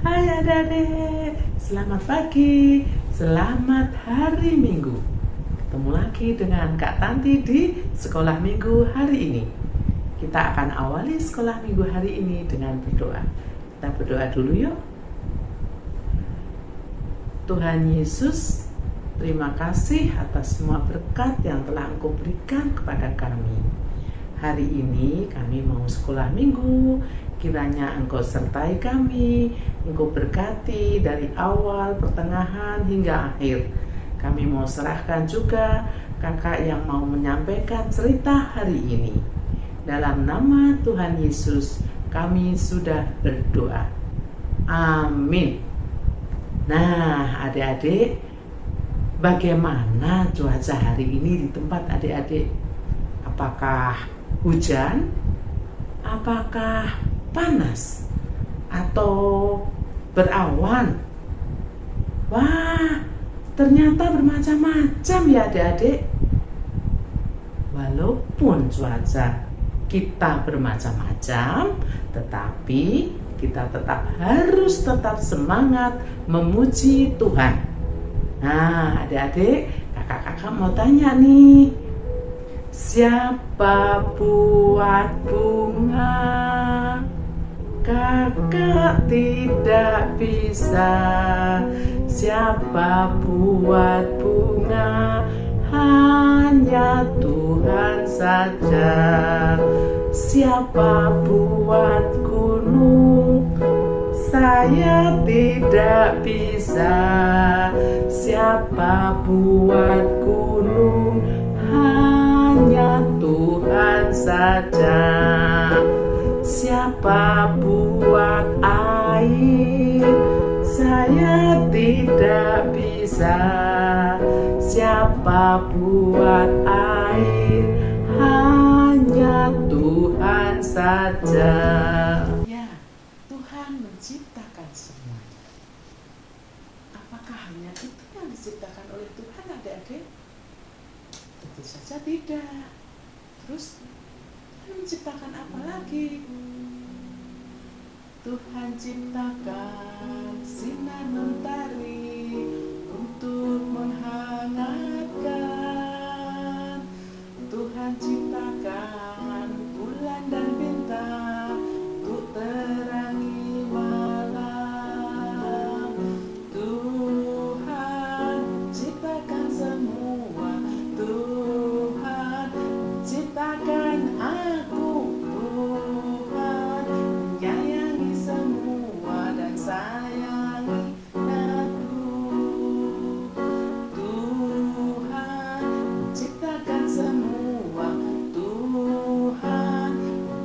Hai adik-adik, selamat pagi, selamat hari Minggu. Ketemu lagi dengan Kak Tanti di sekolah Minggu hari ini. Kita akan awali sekolah Minggu hari ini dengan berdoa. Kita berdoa dulu yuk. Tuhan Yesus, terima kasih atas semua berkat yang telah Engkau berikan kepada kami. Hari ini kami mau sekolah Minggu. Kiranya Engkau sertai kami, Engkau berkati dari awal, pertengahan, hingga akhir. Kami mau serahkan juga kakak yang mau menyampaikan cerita hari ini. Dalam nama Tuhan Yesus, kami sudah berdoa. Amin. Nah, adik-adik, bagaimana cuaca hari ini di tempat adik-adik? Apakah hujan? Apakah panas atau berawan? Wah, ternyata bermacam-macam ya adik-adik. Walaupun cuaca kita bermacam-macam, tetapi kita harus tetap semangat memuji Tuhan. Nah, adik-adik, kakak-kakak mau tanya nih, siapa buat bunga? Kakak tidak bisa. Siapa buat bunga? Hanya Tuhan saja. Siapa buat gunung? Saya tidak bisa. Siapa buat gunung? Hanya Tuhan saja. Siapa buat air? Saya tidak bisa. Siapa buat air? Hanya Tuhan saja. Ya, Tuhan menciptakan semuanya. Apakah hanya itu yang diciptakan oleh Tuhan, adik-adik? Tentu saja tidak. Terus Tuhan menciptakan apa lagi? Tuhan ciptakan sinar mentari untuk menghangatkan. Tuhan ciptakan bulan dan bintang untuk terangi malam. Tuhan ciptakan semua. Tuhan ciptakan aku. Tuhan menyayangi semua dan sayangi aku. Tuhan ciptakan semua. Tuhan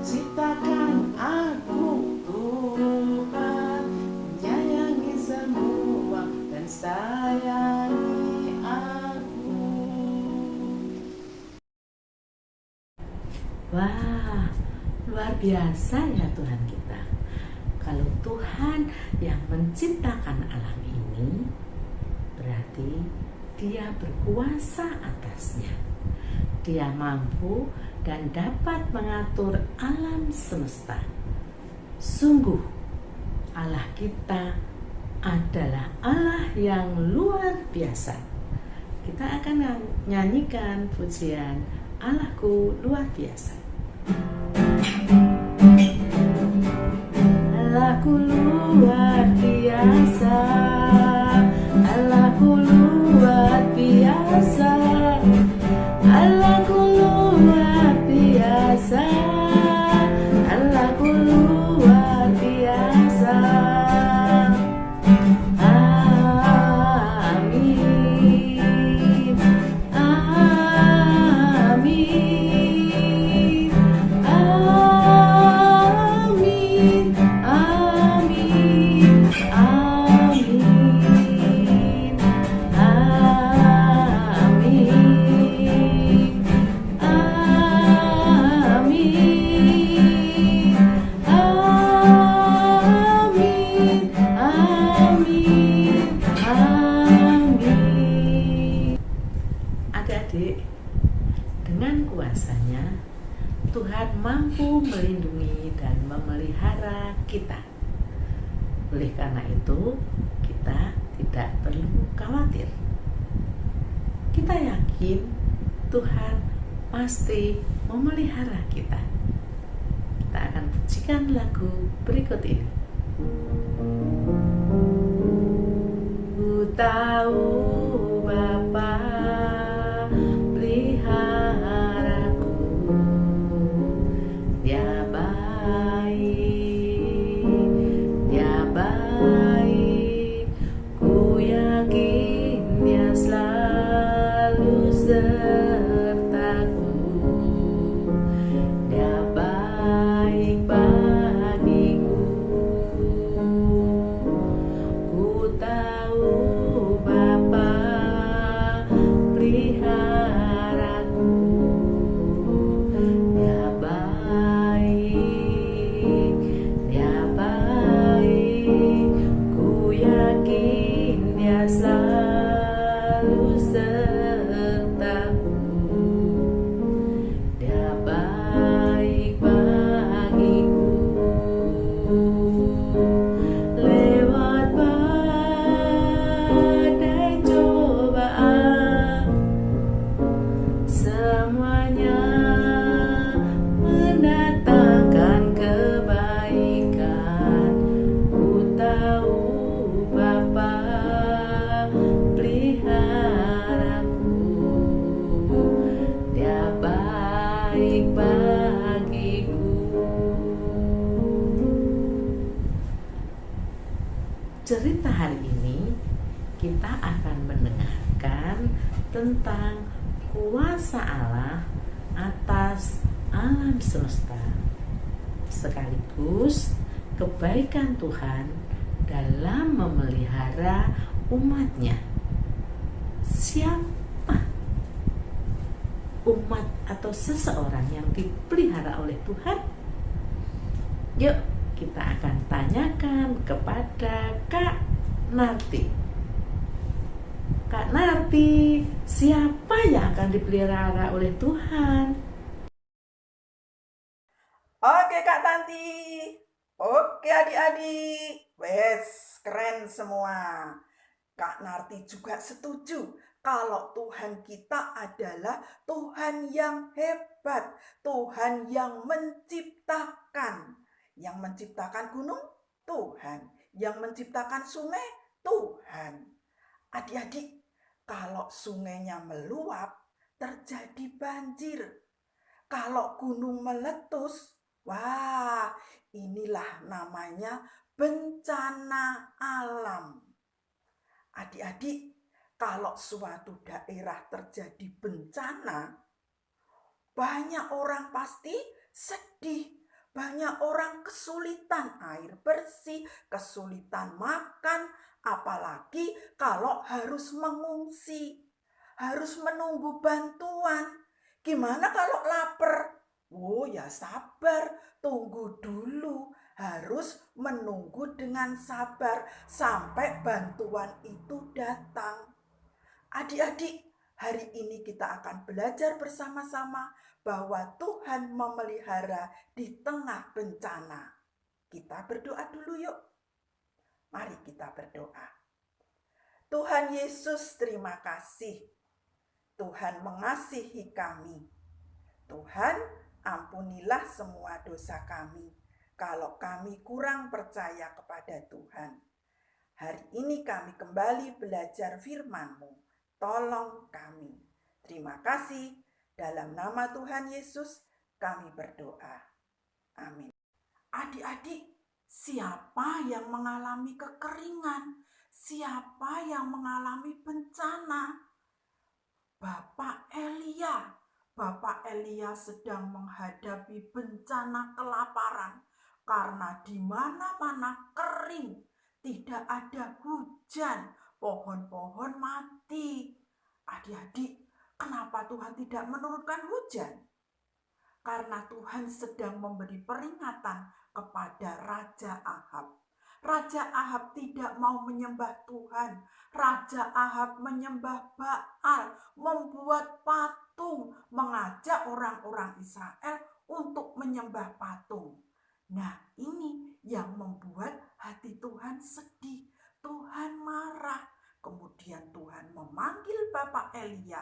ciptakan aku. Tuhan menyayangi semua dan sayangi aku. Wah, luar biasa ya Tuhan kita. Kalau Tuhan yang menciptakan alam ini, berarti Dia berkuasa atasnya. Dia mampu dan dapat mengatur alam semesta. Sungguh, Allah kita adalah Allah yang luar biasa. Kita akan nyanyikan pujian Allahku luar biasa. Allahku luar biasa, Allahku luar biasa, Allahku luar biasa, Allahku luar biasa. Amin, amin, amin, amin, amin, amin, amin, amin, amin. Adik-adik, dengan kuasanya Tuhan Tuhan mampu melindungi dan memelihara kita. Oleh karena itu, kita tidak perlu khawatir. Kita yakin Tuhan pasti memelihara kita. Kita akan pujikan lagu berikut ini. Ku tahu Bapa peliharaku, Dia baik, ku yakin Dia selalu sertaku. Dia baik bagiku. Ku tahu Bapa peliharaku, Dia baik, ku yakin Dia selalu sertaku. Dia baik bagiku. Lewat badai cobaan, semuanya mendatangkan kebaikan. Ku tahu Bapa peliharaku, Dia baik bagiku. Cerita hari ini kita akan mendengarkan tentang kuasa Allah atas alam semesta, sekaligus kebaikan Tuhan dalam memelihara umatnya. Siapa umat atau seseorang yang dipelihara oleh Tuhan? Yuk, kita akan tanyakan kepada Kak Narti. Kak Narti, siapa yang akan dipelihara oleh Tuhan? Oke Kak Tanti, oke adik-adik, wes keren semua. Kak Narti juga setuju kalau Tuhan kita adalah Tuhan yang hebat, Tuhan yang menciptakan. Yang menciptakan gunung, Tuhan. Yang menciptakan sungai, Tuhan. Adik-adik, kalau sungainya meluap, terjadi banjir. Kalau gunung meletus, wah, inilah namanya bencana alam. Adik-adik, kalau suatu daerah terjadi bencana, banyak orang pasti sedih. Banyak orang kesulitan air bersih, kesulitan makan, apalagi kalau harus mengungsi, harus menunggu bantuan. Gimana kalau lapar? Oh ya sabar, tunggu dulu. Harus menunggu dengan sabar sampai bantuan itu datang. Adik-adik, hari ini kita akan belajar bersama-sama bahwa Tuhan memelihara di tengah bencana. Kita berdoa dulu yuk. Mari kita berdoa. Tuhan Yesus, terima kasih. Tuhan mengasihi kami. Tuhan, ampunilah semua dosa kami kalau kami kurang percaya kepada Tuhan. Hari ini kami kembali belajar firman-Mu. Tolong kami. Terima kasih. Dalam nama Tuhan Yesus kami berdoa. Amin. Adik-adik, siapa yang mengalami kekeringan? Siapa yang mengalami bencana? Bapak Elia. Bapak Elia sedang menghadapi bencana kelaparan karena di mana-mana kering, tidak ada hujan, pohon-pohon mati. Adik-adik, kenapa Tuhan tidak menurunkan hujan? Karena Tuhan sedang memberi peringatan kepada Raja Ahab. Raja Ahab tidak mau menyembah Tuhan. Raja Ahab menyembah Baal, membuat patung, mengajak orang-orang Israel untuk menyembah patung. Nah, ini yang membuat hati Tuhan sedih, Tuhan marah. Kemudian Tuhan memanggil Bapak Elia.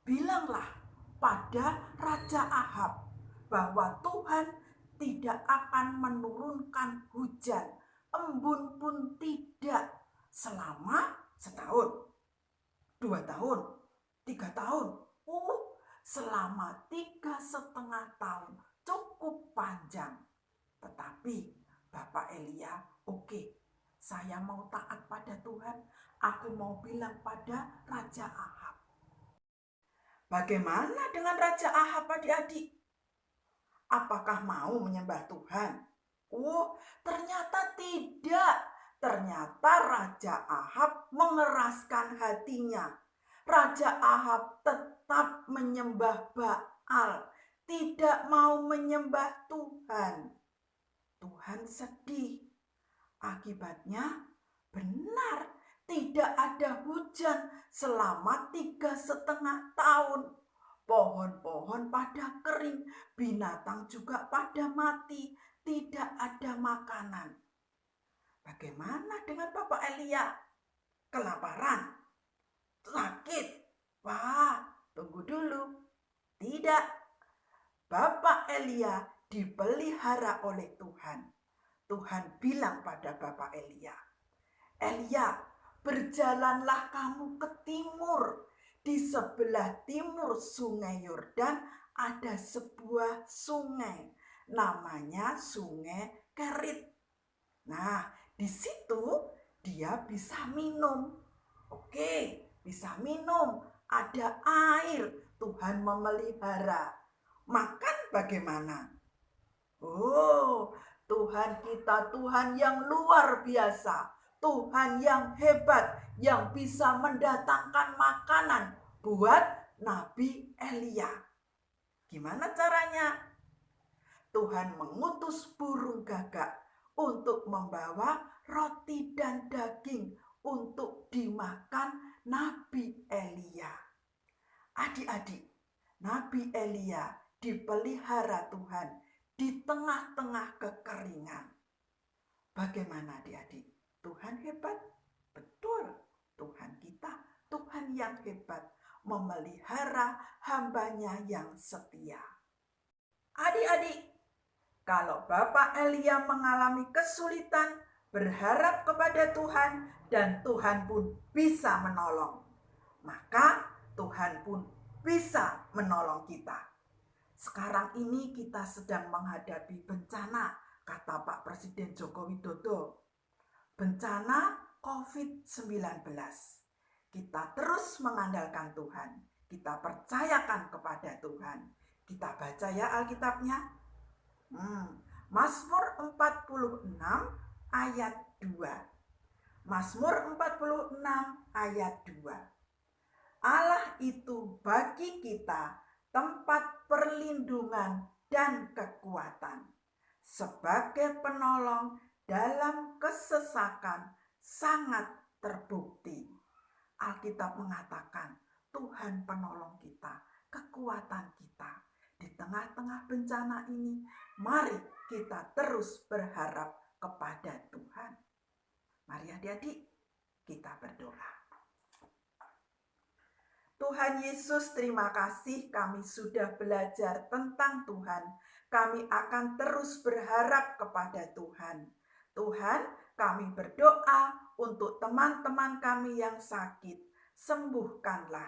Bilanglah pada Raja Ahab bahwa Tuhan tidak akan menurunkan hujan, embun pun tidak, selama setahun, 2 tahun, 3 tahun. Selama 3,5 tahun, cukup panjang. Tetapi Bapak Elia, oke, saya mau taat pada Tuhan. Aku mau bilang pada Raja Ahab. Bagaimana dengan Raja Ahab, adik-adik? Apakah mau menyembah Tuhan? Ternyata tidak. Ternyata Raja Ahab mengeraskan hatinya. Raja Ahab tetap menyembah Baal, tidak mau menyembah Tuhan. Tuhan sedih. Akibatnya benar, tidak ada hujan selama 3,5 tahun. Pohon-pohon pada kering, binatang juga pada mati, tidak ada makanan. Bagaimana dengan Bapak Elia? Kelaparan? Sakit? Tunggu dulu. Tidak. Bapak Elia dipelihara oleh Tuhan. Tuhan bilang pada Bapak Elia, Elia, berjalanlah kamu ke timur. Di sebelah timur Sungai Yordan ada sebuah sungai, namanya Sungai Kerit. Nah, di situ dia bisa minum. Oke, bisa minum. Ada air. Tuhan memelihara. Makan bagaimana? Tuhan kita Tuhan yang luar biasa. Tuhan yang hebat, yang bisa mendatangkan makanan buat Nabi Elia. Gimana caranya? Tuhan mengutus burung gagak untuk membawa roti dan daging untuk dimakan Nabi Elia. Adik-adik, Nabi Elia dipelihara Tuhan di tengah-tengah kekeringan. Bagaimana adik-adik? Tuhan hebat? Betul, Tuhan kita, Tuhan yang hebat, memelihara hambanya yang setia. Adik-adik, kalau Bapak Elia mengalami kesulitan, berharap kepada Tuhan, dan Tuhan pun bisa menolong, maka Tuhan pun bisa menolong kita. Sekarang ini kita sedang menghadapi bencana, kata Pak Presiden Joko Widodo. Bencana COVID-19. Kita terus mengandalkan Tuhan. Kita percayakan kepada Tuhan. Kita baca ya Alkitabnya. Mazmur 46 ayat 2. Mazmur 46 ayat 2. Allah itu bagi kita tempat perlindungan dan kekuatan, sebagai penolong dalam kesesakan sangat terbukti. Alkitab mengatakan Tuhan penolong kita, kekuatan kita. Di tengah-tengah bencana ini, mari kita terus berharap kepada Tuhan. Mari adik-adik, kita berdoa. Tuhan Yesus, terima kasih kami sudah belajar tentang Tuhan. Kami akan terus berharap kepada Tuhan. Tuhan, kami berdoa untuk teman-teman kami yang sakit, sembuhkanlah.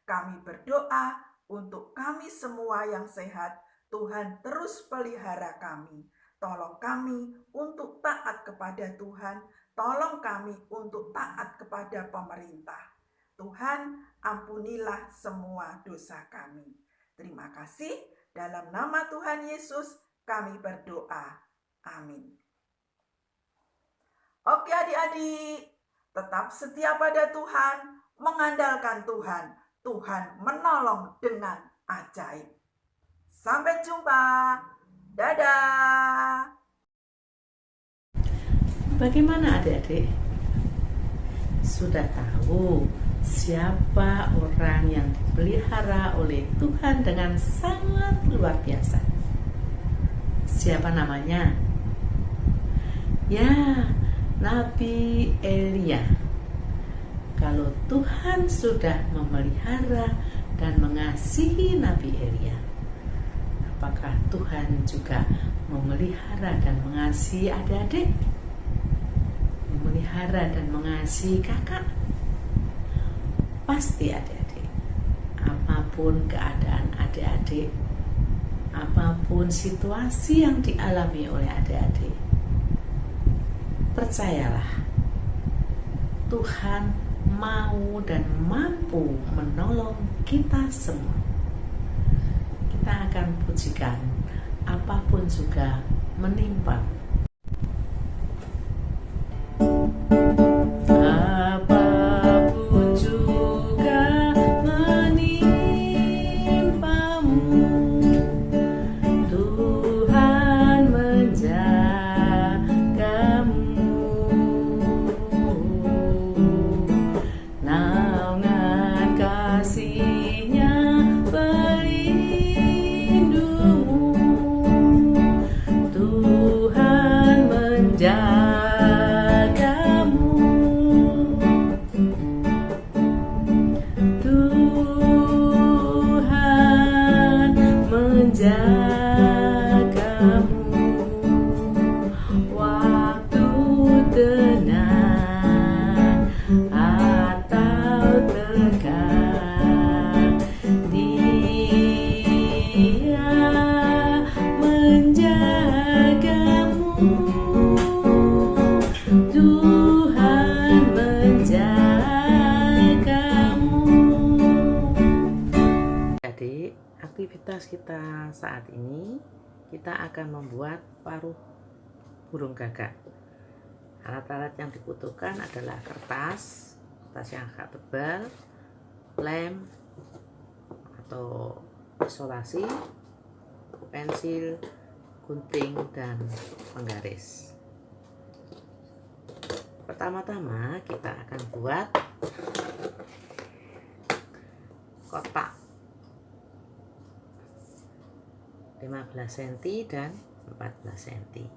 Kami berdoa untuk kami semua yang sehat, Tuhan terus pelihara kami. Tolong kami untuk taat kepada Tuhan, tolong kami untuk taat kepada pemerintah. Tuhan, ampunilah semua dosa kami. Terima kasih, dalam nama Tuhan Yesus kami berdoa. Amin. Oke adik-adik, tetap setia pada Tuhan, mengandalkan Tuhan. Tuhan menolong dengan ajaib. Sampai jumpa. Dadah. Bagaimana adik-adik? Sudah tahu siapa orang yang dipelihara oleh Tuhan dengan sangat luar biasa? Siapa namanya? Ya, Nabi Elia. Kalau Tuhan sudah memelihara dan mengasihi Nabi Elia, apakah Tuhan juga memelihara dan mengasihi adik-adik? Memelihara dan mengasihi kakak? Pasti adik-adik. Apapun keadaan adik-adik, apapun situasi yang dialami oleh adik-adik, percayalah, Tuhan mau dan mampu menolong kita semua. Kita akan pujikan apapun juga menimpa. Apapun juga menimpamu, Tuhan menjagamu. Naungan kasih-Nya pelindungmu, Tuhan menjagamu. Tuhan menjagamu waktu tenang atau tegang, Dia menjagamu. Tuhan menjagamu. Jadi aktivitas kita saat ini, kita akan membuat paruh burung gagak. Alat-alat yang dibutuhkan adalah kertas yang agak tebal, lem atau isolasi, pensil, gunting, dan penggaris. Pertama-tama kita akan buat kotak 15 cm dan 14 cm.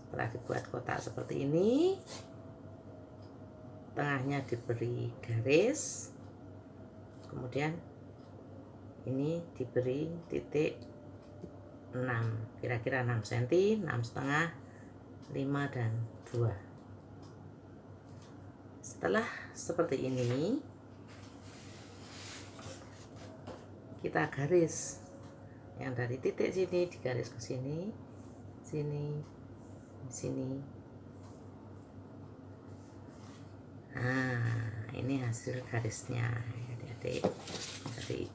Setelah dibuat kotak seperti ini, tengahnya diberi garis, kemudian ini diberi titik 6, kira-kira 6 cm, 6,5, 5 dan 2. Setelah seperti ini, kita garis yang dari titik sini digaris ke sini, sini, sini. Nah, ini hasil garisnya, adik-adik. Jadi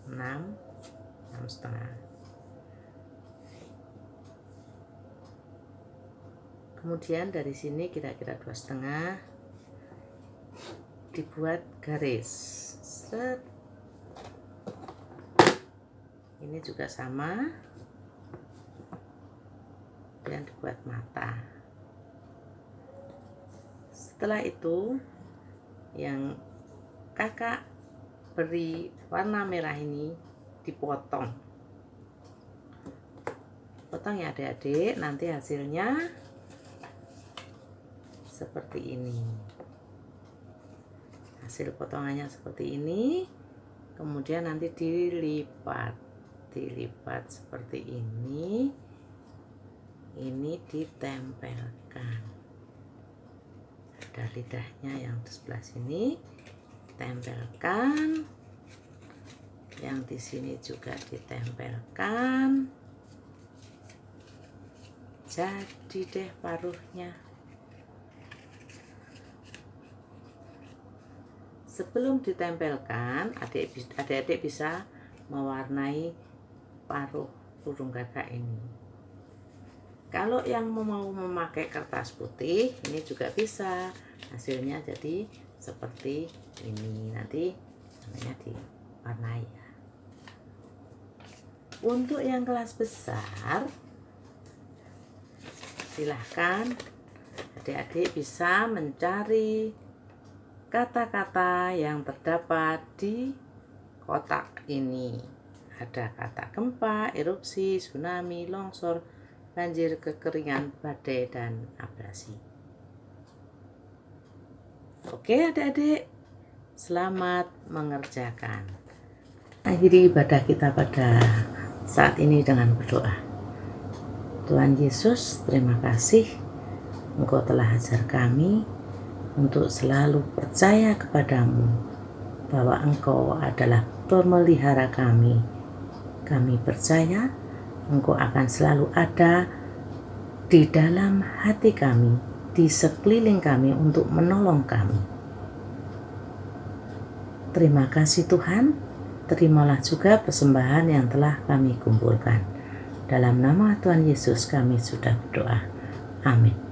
6,5. Kemudian dari sini kira-kira 2,5 dibuat garis. Set. Ini juga sama, dan dibuat mata. Setelah itu, yang kakak beri warna merah ini dipotong. Potong ya adik-adik, nanti hasilnya seperti ini. Hasil potongannya seperti ini, kemudian nanti dilipat seperti ini ditempelkan. Ada lidahnya yang di sebelah sini, tempelkan, yang di sini juga ditempelkan. Jadi deh paruhnya. Sebelum ditempelkan, adik-adik bisa mewarnai paruh burung gagak ini. Kalau yang mau memakai kertas putih, ini juga bisa. Hasilnya jadi seperti ini. Nanti namanya diwarnai ya. Untuk yang kelas besar, silahkan adik-adik bisa mencari kata-kata yang terdapat di kotak ini. Ada kata gempa, erupsi, tsunami, longsor, banjir, kekeringan, badai, dan abrasi. Oke adik-adik, selamat mengerjakan. Akhiri ibadah kita pada saat ini dengan berdoa. Tuhan Yesus, terima kasih Engkau telah ajar kami untuk selalu percaya kepadamu bahwa Engkau adalah pemelihara kami. Kami percaya Engkau akan selalu ada di dalam hati kami, di sekeliling kami untuk menolong kami. Terima kasih Tuhan, terimalah juga persembahan yang telah kami kumpulkan. Dalam nama Tuhan Yesus kami sudah berdoa. Amin.